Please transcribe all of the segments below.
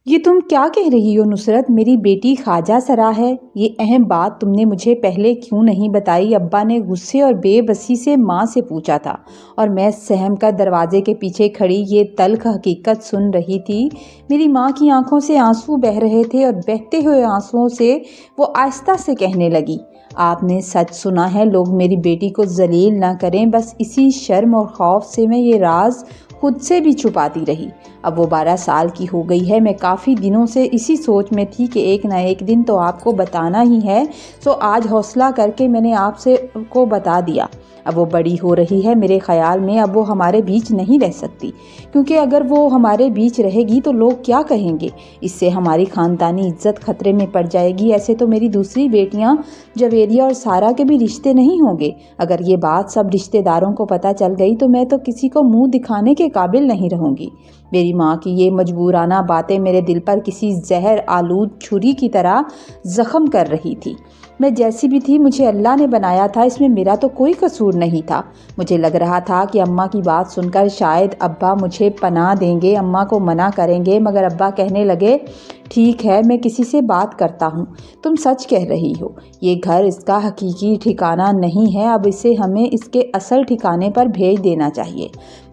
یہ تم کیا کہہ رہی ہو نصرت؟ میری بیٹی خواجہ سرا ہے؟ یہ اہم بات تم نے مجھے پہلے کیوں نہیں بتائی؟ ابا نے غصے اور بے بسی سے ماں سے پوچھا تھا اور میں سہم کر دروازے کے پیچھے کھڑی یہ تلخ حقیقت سن رہی تھی۔ میری ماں کی آنکھوں سے آنسو بہہ رہے تھے اور بہتے ہوئے آنسوؤں سے وہ آہستہ سے کہنے لگی، آپ نے سچ سنا ہے، لوگ میری بیٹی کو ذلیل نہ کریں، بس اسی شرم اور خوف سے میں یہ راز خود سے بھی چھپاتی رہی۔ اب وہ 12 سال کی ہو گئی ہے، میں کافی دنوں سے اسی سوچ میں تھی کہ ایک نہ ایک دن تو آپ کو بتانا ہی ہے، سو آج حوصلہ کر کے میں نے آپ کو بتا دیا۔ اب وہ بڑی ہو رہی ہے، میرے خیال میں اب وہ ہمارے بیچ نہیں رہ سکتی، کیونکہ اگر وہ ہمارے بیچ رہے گی تو لوگ کیا کہیں گے؟ اس سے ہماری خاندانی عزت خطرے میں پڑ جائے گی۔ ایسے تو میری دوسری بیٹیاں جویریہ اور سارا کے بھی رشتے نہیں ہوں گے۔ اگر یہ بات سب رشتے داروں کو پتہ چل گئی تو میں تو کسی کو منہ دکھانے کے قابل نہیں رہوں گی۔ میری ماں کی یہ مجبورانہ باتیں میرے دل پر کسی زہر آلود چھری کی طرح زخم کر رہی تھی۔ میں جیسی بھی تھی مجھے اللہ نے بنایا تھا، اس میں میرا تو کوئی قصور نہیں تھا۔ مجھے لگ رہا تھا کہ اماں کی بات سن کر شاید ابا مجھے پناہ دیں گے، اماں کو منع کریں گے، مگر ابا کہنے لگے، ٹھیک ہے، میں کسی سے بات کرتا ہوں، تم سچ کہہ رہی ہو، یہ گھر اس کا حقیقی ٹھکانہ نہیں ہے، اب اسے ہمیں اس کے اصل ٹھکانے پر بھیج دینا چاہیے۔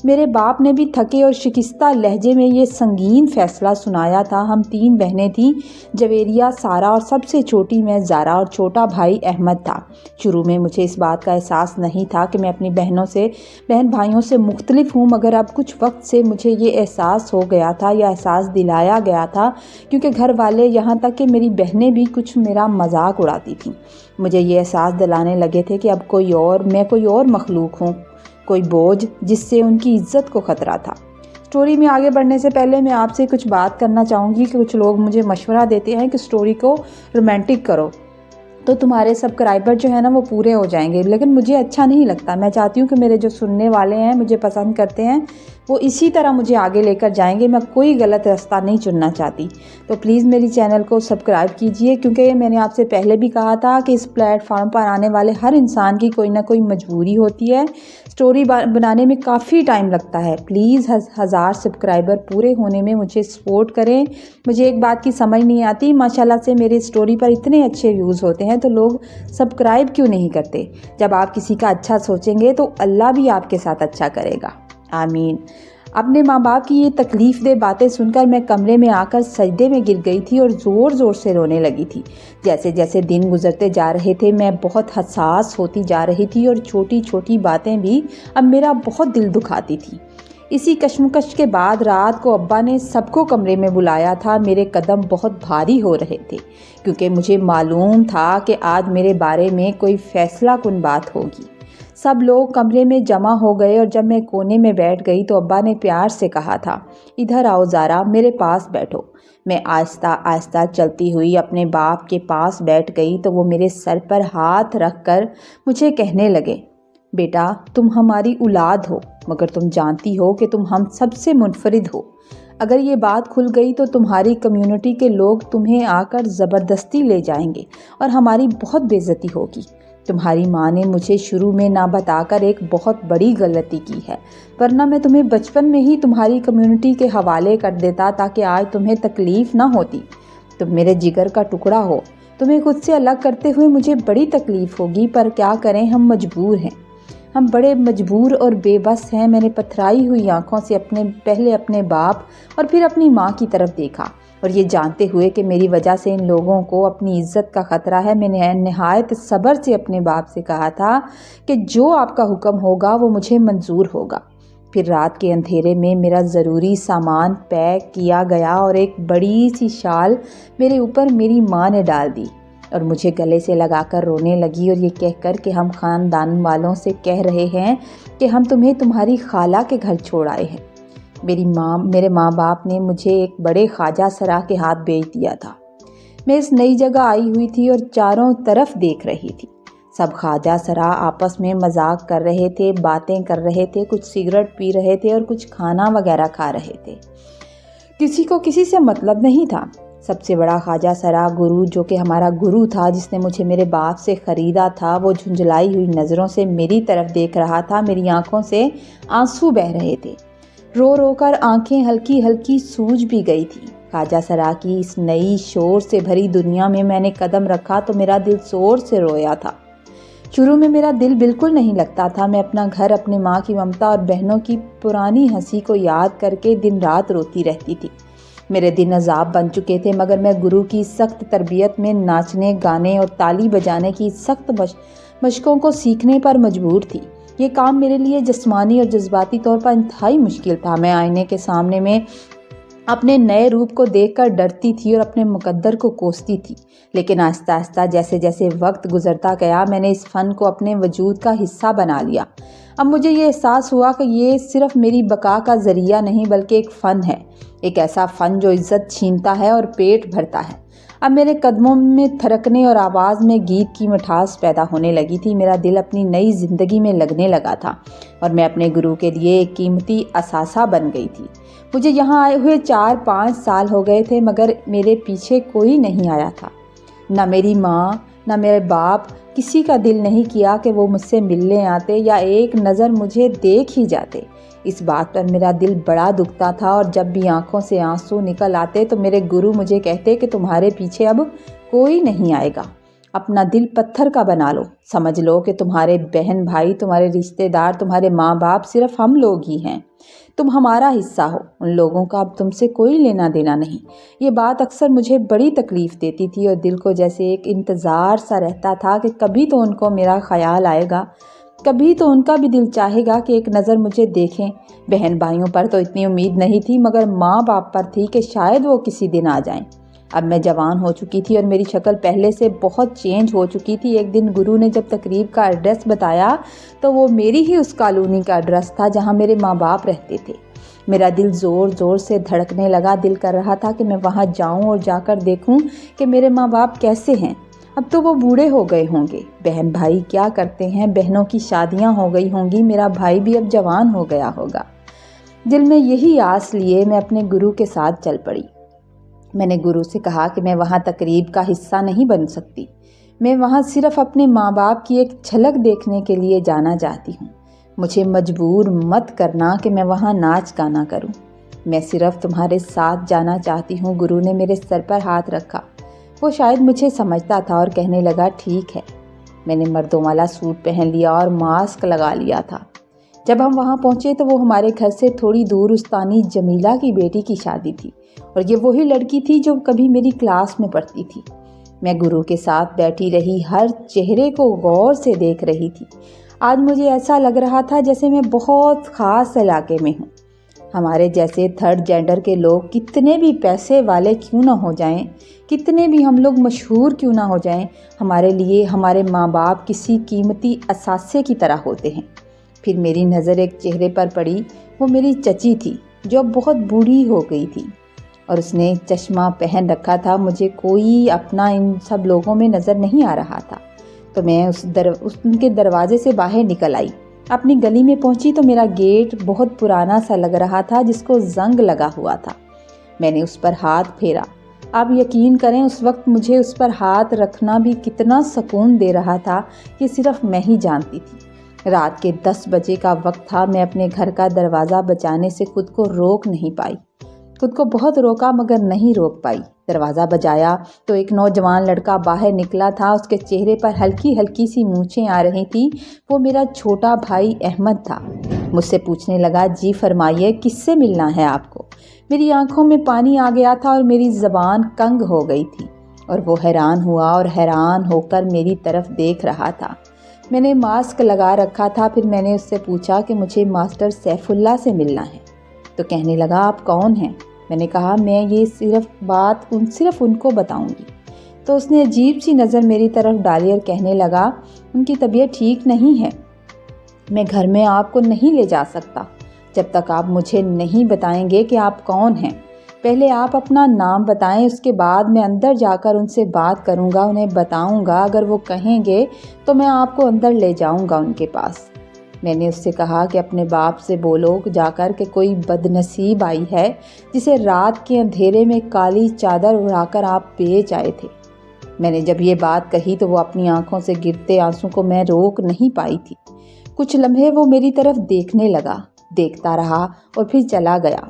میرے باپ نے بھی تھکے اور شکستہ لہجے میں یہ سنگین فیصلہ سنایا تھا۔ ہم 3 بہنیں تھیں، جویریہ، سارا اور سب سے چھوٹی میں زارا، اور چھوٹا بھائی احمد تھا۔ شروع میں مجھے اس بات کا احساس نہیں تھا کہ میں اپنی بہن بھائیوں سے مختلف ہوں، مگر اب کچھ وقت سے مجھے یہ احساس ہو گیا تھا یا احساس دلایا گیا تھا، کیونکہ گھر والے یہاں تک کہ میری بہنیں بھی کچھ میرا مذاق اڑاتی تھیں۔ مجھے یہ احساس دلانے لگے تھے کہ اب میں کوئی اور مخلوق ہوں، کوئی بوجھ جس سے ان کی عزت کو خطرہ تھا۔ سٹوری میں آگے بڑھنے سے پہلے میں آپ سے کچھ بات کرنا چاہوں گی کہ کچھ لوگ مجھے مشورہ دیتے ہیں کہ سٹوری کو رومانٹک کرو تو تمہارے سبسکرائبر جو ہے نا وہ پورے ہو جائیں گے، لیکن مجھے اچھا نہیں لگتا۔ میں چاہتی ہوں کہ میرے جو سننے والے ہیں، مجھے پسند کرتے ہیں، وہ اسی طرح مجھے آگے لے کر جائیں گے۔ میں کوئی غلط راستہ نہیں چننا چاہتی، تو پلیز میری چینل کو سبسکرائب کیجئے، کیونکہ میں نے آپ سے پہلے بھی کہا تھا کہ اس پلیٹ فارم پر آنے والے ہر انسان کی کوئی نہ کوئی مجبوری ہوتی ہے، سٹوری بنانے میں کافی ٹائم لگتا ہے۔ پلیز 1000 سبسکرائبر پورے ہونے میں مجھے سپورٹ کریں۔ مجھے ایک بات کی سمجھ نہیں آتی، ماشاءاللہ سے میرے سٹوری پر اتنے اچھے ویوز ہوتے ہیں تو لوگ سبسکرائب کیوں نہیں کرتے؟ جب آپ کسی کا اچھا سوچیں گے تو اللہ بھی آپ کے ساتھ اچھا کرے گا، آمین۔ اپنے ماں باپ کی یہ تکلیف دہ باتیں سن کر میں کمرے میں آ کر سجدے میں گر گئی تھی اور زور زور سے رونے لگی تھی۔ جیسے جیسے دن گزرتے جا رہے تھے میں بہت حساس ہوتی جا رہی تھی اور چھوٹی چھوٹی باتیں بھی اب میرا بہت دل دکھاتی تھی۔ اسی کشمکش کے بعد رات کو ابا نے سب کو کمرے میں بلایا تھا۔ میرے قدم بہت بھاری ہو رہے تھے، کیونکہ مجھے معلوم تھا کہ آج میرے بارے میں کوئی فیصلہ کن بات ہوگی۔ سب لوگ کمرے میں جمع ہو گئے اور جب میں کونے میں بیٹھ گئی تو ابا نے پیار سے کہا تھا، ادھر آؤ زارا، میرے پاس بیٹھو۔ میں آہستہ آہستہ چلتی ہوئی اپنے باپ کے پاس بیٹھ گئی تو وہ میرے سر پر ہاتھ رکھ کر مجھے کہنے لگے، بیٹا تم ہماری اولاد ہو، مگر تم جانتی ہو کہ تم ہم سب سے منفرد ہو۔ اگر یہ بات کھل گئی تو تمہاری کمیونٹی کے لوگ تمہیں آ کر زبردستی لے جائیں گے اور ہماری بہت بے عزتی ہوگی۔ تمہاری ماں نے مجھے شروع میں نہ بتا کر ایک بہت بڑی غلطی کی ہے، ورنہ میں تمہیں بچپن میں ہی تمہاری کمیونٹی کے حوالے کر دیتا تاکہ آج تمہیں تکلیف نہ ہوتی۔ تم میرے جگر کا ٹکڑا ہو، تمہیں خود سے الگ کرتے ہوئے مجھے بڑی تکلیف ہوگی، پر کیا کریں، ہم مجبور ہیں، ہم بڑے مجبور اور بے بس ہیں۔ میں نے پتھرائی ہوئی آنکھوں سے پہلے اپنے باپ اور پھر اپنی ماں کی طرف دیکھا، اور یہ جانتے ہوئے کہ میری وجہ سے ان لوگوں کو اپنی عزت کا خطرہ ہے، میں نے نہایت صبر سے اپنے باپ سے کہا تھا کہ جو آپ کا حکم ہوگا وہ مجھے منظور ہوگا۔ پھر رات کے اندھیرے میں میرا ضروری سامان پیک کیا گیا اور ایک بڑی سی شال میرے اوپر میری ماں نے ڈال دی اور مجھے گلے سے لگا کر رونے لگی، اور یہ کہہ کر کہ ہم خاندان والوں سے کہہ رہے ہیں کہ ہم تمہیں تمہاری خالہ کے گھر چھوڑ آئے ہیں۔ میرے ماں باپ نے مجھے ایک بڑے خواجہ سرا کے ہاتھ بھیج دیا تھا۔ میں اس نئی جگہ آئی ہوئی تھی اور چاروں طرف دیکھ رہی تھی۔ سب خواجہ سرا آپس میں مذاق کر رہے تھے، باتیں کر رہے تھے، کچھ سگریٹ پی رہے تھے اور کچھ کھانا وغیرہ کھا رہے تھے۔ کسی کو کسی سے مطلب نہیں تھا۔ سب سے بڑا خواجہ سرا گرو، جو کہ ہمارا گرو تھا جس نے مجھے میرے باپ سے خریدا تھا، وہ جھنجھلائی ہوئی نظروں سے میری طرف دیکھ رہا تھا۔ میری آنکھوں سے آنسو بہہ رہے تھے، رو رو کر آنکھیں ہلکی ہلکی سوج بھی گئی تھی۔ خواجہ سرا کی اس نئی شور سے بھری دنیا میں نے قدم رکھا تو میرا دل زور سے رویا تھا۔ شروع میں میرا دل بالکل نہیں لگتا تھا۔ میں اپنا گھر، اپنے ماں کی ممتا اور بہنوں کی پرانی ہنسی کو یاد کر کے دن رات روتی رہتی تھی۔ میرے دن عذاب بن چکے تھے، مگر میں گرو کی سخت تربیت میں ناچنے، گانے اور تالی بجانے کی سخت مشقوں کو سیکھنے پر مجبور تھی۔ یہ کام میرے لیے جسمانی اور جذباتی طور پر انتہائی مشکل تھا۔ میں آئینے کے سامنے میں اپنے نئے روپ کو دیکھ کر ڈرتی تھی اور اپنے مقدر کو کوستی تھی، لیکن آہستہ آہستہ جیسے جیسے وقت گزرتا گیا میں نے اس فن کو اپنے وجود کا حصہ بنا لیا۔ اب مجھے یہ احساس ہوا کہ یہ صرف میری بقا کا ذریعہ نہیں بلکہ ایک فن ہے، ایک ایسا فن جو عزت چھینتا ہے اور پیٹ بھرتا ہے۔ اب میرے قدموں میں تھرکنے اور آواز میں گیت کی مٹھاس پیدا ہونے لگی تھی۔ میرا دل اپنی نئی زندگی میں لگنے لگا تھا اور میں اپنے گرو کے لیے ایک قیمتی اثاثہ بن گئی تھی۔ مجھے یہاں آئے ہوئے 4-5 سال ہو گئے تھے، مگر میرے پیچھے کوئی نہیں آیا تھا۔ نہ میری ماں، نہ میرے باپ، کسی کا دل نہیں کیا کہ وہ مجھ سے ملنے آتے یا ایک نظر مجھے دیکھ ہی جاتے۔ اس بات پر میرا دل بڑا دکھتا تھا اور جب بھی آنکھوں سے آنسو نکل آتے تو میرے گرو مجھے کہتے کہ تمہارے پیچھے اب کوئی نہیں آئے گا، اپنا دل پتھر کا بنا لو، سمجھ لو کہ تمہارے بہن بھائی، تمہارے رشتہ دار، تمہارے ماں باپ صرف ہم لوگ ہی ہیں، تم ہمارا حصہ ہو، ان لوگوں کا اب تم سے کوئی لینا دینا نہیں۔ یہ بات اکثر مجھے بڑی تکلیف دیتی تھی اور دل کو جیسے ایک انتظار سا رہتا تھا کہ کبھی تو ان کو میرا خیال آئے گا، کبھی تو ان کا بھی دل چاہے گا کہ ایک نظر مجھے دیکھیں۔ بہن بھائیوں پر تو اتنی امید نہیں تھی، مگر ماں باپ پر تھی کہ شاید وہ کسی دن آ جائیں۔ اب میں جوان ہو چکی تھی اور میری شکل پہلے سے بہت چینج ہو چکی تھی۔ ایک دن گرو نے جب تقریب کا ایڈریس بتایا تو وہ میری ہی اس کالونی کا ایڈریس تھا جہاں میرے ماں باپ رہتے تھے۔ میرا دل زور زور سے دھڑکنے لگا، دل کر رہا تھا کہ میں وہاں جاؤں اور جا کر دیکھوں کہ میرے ماں باپ کیسے ہیں۔ اب تو وہ بوڑھے ہو گئے ہوں گے، بہن بھائی کیا کرتے ہیں، بہنوں کی شادیاں ہو گئی ہوں گی، میرا بھائی بھی اب جوان ہو گیا ہوگا۔ دل میں یہی آس لیے میں اپنے گرو کے ساتھ چل پڑی۔ میں نے گرو سے کہا کہ میں وہاں تقریب کا حصہ نہیں بن سکتی، میں وہاں صرف اپنے ماں باپ کی ایک جھلک دیکھنے کے لیے جانا چاہتی ہوں، مجھے مجبور مت کرنا کہ میں وہاں ناچ گانا کروں، میں صرف تمہارے ساتھ جانا چاہتی ہوں۔ گرو نے میرے سر پر ہاتھ رکھا، وہ شاید مجھے سمجھتا تھا اور کہنے لگا ٹھیک ہے۔ میں نے مردوں والا سوٹ پہن لیا اور ماسک لگا لیا تھا۔ جب ہم وہاں پہنچے تو وہ ہمارے گھر سے تھوڑی دور استانی جمیلہ کی بیٹی کی شادی تھی اور یہ وہی لڑکی تھی جو کبھی میری کلاس میں پڑھتی تھی۔ میں گرو کے ساتھ بیٹھی رہی، ہر چہرے کو غور سے دیکھ رہی تھی۔ آج مجھے ایسا لگ رہا تھا جیسے میں بہت خاص علاقے میں ہوں۔ ہمارے جیسے تھرڈ جینڈر کے لوگ کتنے بھی پیسے والے کیوں نہ ہو جائیں، کتنے بھی ہم لوگ مشہور کیوں نہ ہو جائیں، ہمارے لیے ہمارے ماں باپ کسی قیمتی اثاثے کی طرح ہوتے ہیں۔ پھر میری نظر ایک چہرے پر پڑی، وہ میری چچی تھی جو بہت بوڑھی ہو گئی تھی اور اس نے چشمہ پہن رکھا تھا۔ مجھے کوئی اپنا ان سب لوگوں میں نظر نہیں آ رہا تھا تو میں ان کے دروازے سے باہر نکل آئی۔ اپنی گلی میں پہنچی تو میرا گیٹ بہت پرانا سا لگ رہا تھا جس کو زنگ لگا ہوا تھا۔ میں نے اس پر ہاتھ پھیرا۔ آپ یقین کریں اس وقت مجھے اس پر ہاتھ رکھنا بھی کتنا سکون دے رہا تھا یہ صرف میں ہی جانتی تھی۔ رات کے 10 بجے کا وقت تھا۔ میں اپنے گھر کا دروازہ بجانے سے خود کو روک نہیں پائی، خود کو بہت روکا مگر نہیں روک پائی۔ دروازہ بجایا تو ایک نوجوان لڑکا باہر نکلا تھا، اس کے چہرے پر ہلکی ہلکی سی مونچھیں آ رہی تھیں۔ وہ میرا چھوٹا بھائی احمد تھا۔ مجھ سے پوچھنے لگا جی فرمائیے کس سے ملنا ہے آپ کو؟ میری آنکھوں میں پانی آ گیا تھا اور میری زبان کنگ ہو گئی تھی اور وہ حیران ہوا اور حیران ہو کر میری طرف دیکھ رہا تھا۔ میں نے ماسک لگا رکھا تھا۔ پھر میں نے اس سے پوچھا کہ مجھے ماسٹر سیف اللہ سے ملنا ہے تو کہنے لگا آپ کون ہیں؟ میں نے کہا میں یہ صرف ان کو بتاؤں گی۔ تو اس نے عجیب سی نظر میری طرف ڈالی اور کہنے لگا ان کی طبیعت ٹھیک نہیں ہے، میں گھر میں آپ کو نہیں لے جا سکتا جب تک آپ مجھے نہیں بتائیں گے کہ آپ کون ہیں۔ پہلے آپ اپنا نام بتائیں، اس کے بعد میں اندر جا کر ان سے بات کروں گا، انہیں بتاؤں گا، اگر وہ کہیں گے تو میں آپ کو اندر لے جاؤں گا ان کے پاس۔ میں نے اس سے کہا کہ اپنے باپ سے بولو جا کر کہ کوئی بد نصیب آئی ہے جسے رات کے اندھیرے میں کالی چادر اڑا کر آپ بیچ آئے تھے۔ میں نے جب یہ بات کہی تو وہ اپنی آنکھوں سے گرتے آنسوں کو میں روک نہیں پائی تھی۔ کچھ لمحے وہ میری طرف دیکھنے لگا، دیکھتا رہا اور پھر چلا گیا۔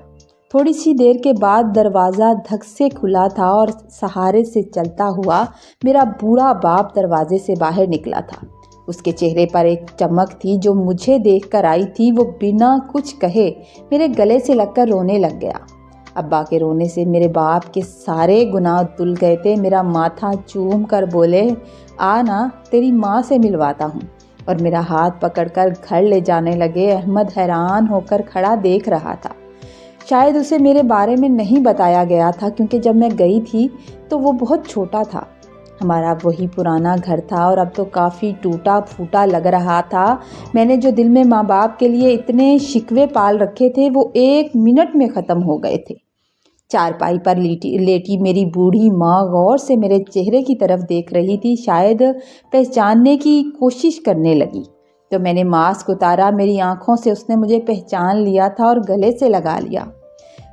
تھوڑی سی دیر کے بعد دروازہ دھک سے کھلا تھا اور سہارے سے چلتا ہوا میرا بوڑھا باپ دروازے سے باہر نکلا تھا۔ اس کے چہرے پر ایک چمک تھی جو مجھے دیکھ کر آئی تھی۔ وہ بنا کچھ کہے میرے گلے سے لگ کر رونے لگ گیا۔ ابا کے رونے سے میرے باپ کے سارے گناہ دھل گئے تھے۔ میرا ماتھا چوم کر بولے، آ نا تیری ماں سے ملواتا ہوں، اور میرا ہاتھ پکڑ کر گھر لے جانے لگے۔ احمد حیران ہو کر کھڑا دیکھ رہا تھا۔ شاید اسے میرے بارے میں نہیں بتایا گیا تھا، کیونکہ جب میں گئی تھی تو وہ بہت چھوٹا تھا۔ ہمارا وہی پرانا گھر تھا اور اب تو کافی ٹوٹا پھوٹا لگ رہا تھا۔ میں نے جو دل میں ماں باپ کے لیے اتنے شکوے پال رکھے تھے وہ 1 منٹ میں ختم ہو گئے تھے۔ چارپائی پر لیٹی میری بوڑھی ماں غور سے میرے چہرے کی طرف دیکھ رہی تھی، شاید پہچاننے کی کوشش کرنے لگی۔ تو میں نے ماسک اتارا۔ میری آنکھوں سے اس نے مجھے پہچان لیا تھا اور گلے سے لگا لیا۔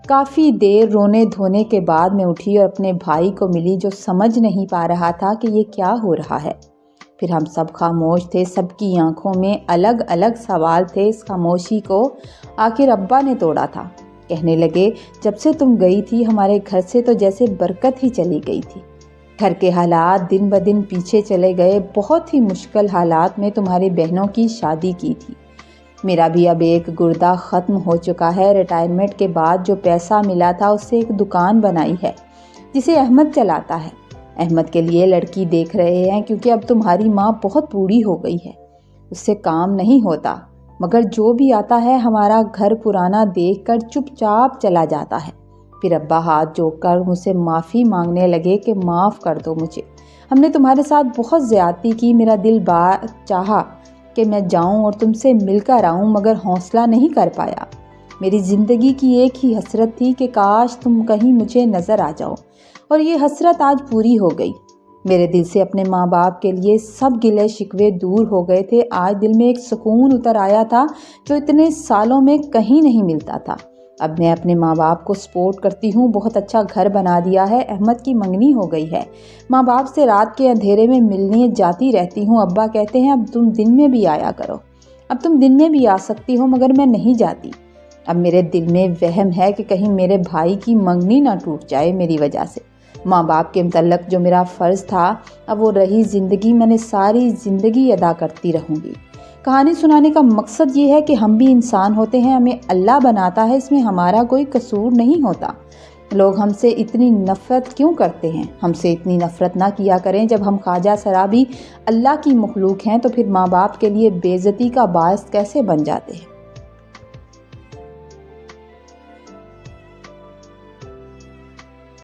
کافی دیر رونے دھونے کے بعد میں اٹھی اور اپنے بھائی کو ملی، جو سمجھ نہیں پا رہا تھا کہ یہ کیا ہو رہا ہے۔ پھر ہم سب خاموش تھے، سب کی آنکھوں میں الگ الگ سوال تھے۔ اس خاموشی کو آخر ابا نے توڑا تھا۔ کہنے لگے، جب سے تم گئی تھی ہمارے گھر سے تو جیسے برکت ہی چلی گئی تھی۔ گھر کے حالات دن بدن پیچھے چلے گئے۔ بہت ہی مشکل حالات میں تمہاری بہنوں کی شادی کی تھی۔ میرا بھی اب ایک گردہ ختم ہو چکا ہے۔ ریٹائرمنٹ کے بعد جو پیسہ ملا تھا اس سے ایک دکان بنائی ہے جسے احمد چلاتا ہے۔ احمد کے لیے لڑکی دیکھ رہے ہیں، کیونکہ اب تمہاری ماں بہت بوڑھی ہو گئی ہے، اس سے کام نہیں ہوتا، مگر جو بھی آتا ہے ہمارا گھر پرانا دیکھ کر چپ چاپ چلا جاتا ہے۔ پھر ابا ہاتھ جوڑ کر مجھ سے معافی مانگنے لگے کہ معاف کر دو مجھے، ہم نے تمہارے ساتھ بہت زیادتی کی۔ میرا دل چاہا کہ میں جاؤں اور تم سے مل کر آؤں، مگر حوصلہ نہیں کر پایا۔ میری زندگی کی ایک ہی حسرت تھی کہ کاش تم کہیں مجھے نظر آ جاؤ، اور یہ حسرت آج پوری ہو گئی۔ میرے دل سے اپنے ماں باپ کے لیے سب گلے شکوے دور ہو گئے تھے۔ آج دل میں ایک سکون اتر آیا تھا جو اتنے سالوں میں کہیں نہیں ملتا تھا۔ اب میں اپنے ماں باپ کو سپورٹ کرتی ہوں۔ بہت اچھا گھر بنا دیا ہے۔ احمد کی منگنی ہو گئی ہے۔ ماں باپ سے رات کے اندھیرے میں ملنے جاتی رہتی ہوں۔ ابا کہتے ہیں اب تم دن میں بھی آیا کرو۔ اب تم دن میں بھی آ سکتی ہو، مگر میں نہیں جاتی۔ اب میرے دل میں وہم ہے کہ کہیں میرے بھائی کی منگنی نہ ٹوٹ جائے میری وجہ سے۔ ماں باپ کے متعلق جو میرا فرض تھا، اب وہ رہی زندگی، میں نے ساری زندگی ادا کرتی رہوں گی۔ کہانی سنانے کا مقصد یہ ہے کہ ہم بھی انسان ہوتے ہیں، ہمیں اللہ بناتا ہے، اس میں ہمارا کوئی قصور نہیں ہوتا۔ لوگ ہم سے اتنی نفرت کیوں کرتے ہیں؟ ہم سے اتنی نفرت نہ کیا کریں۔ جب ہم خواجہ سرا بھی اللہ کی مخلوق ہیں تو پھر ماں باپ کے لیے بے عزتی کا باعث کیسے بن جاتے ہیں؟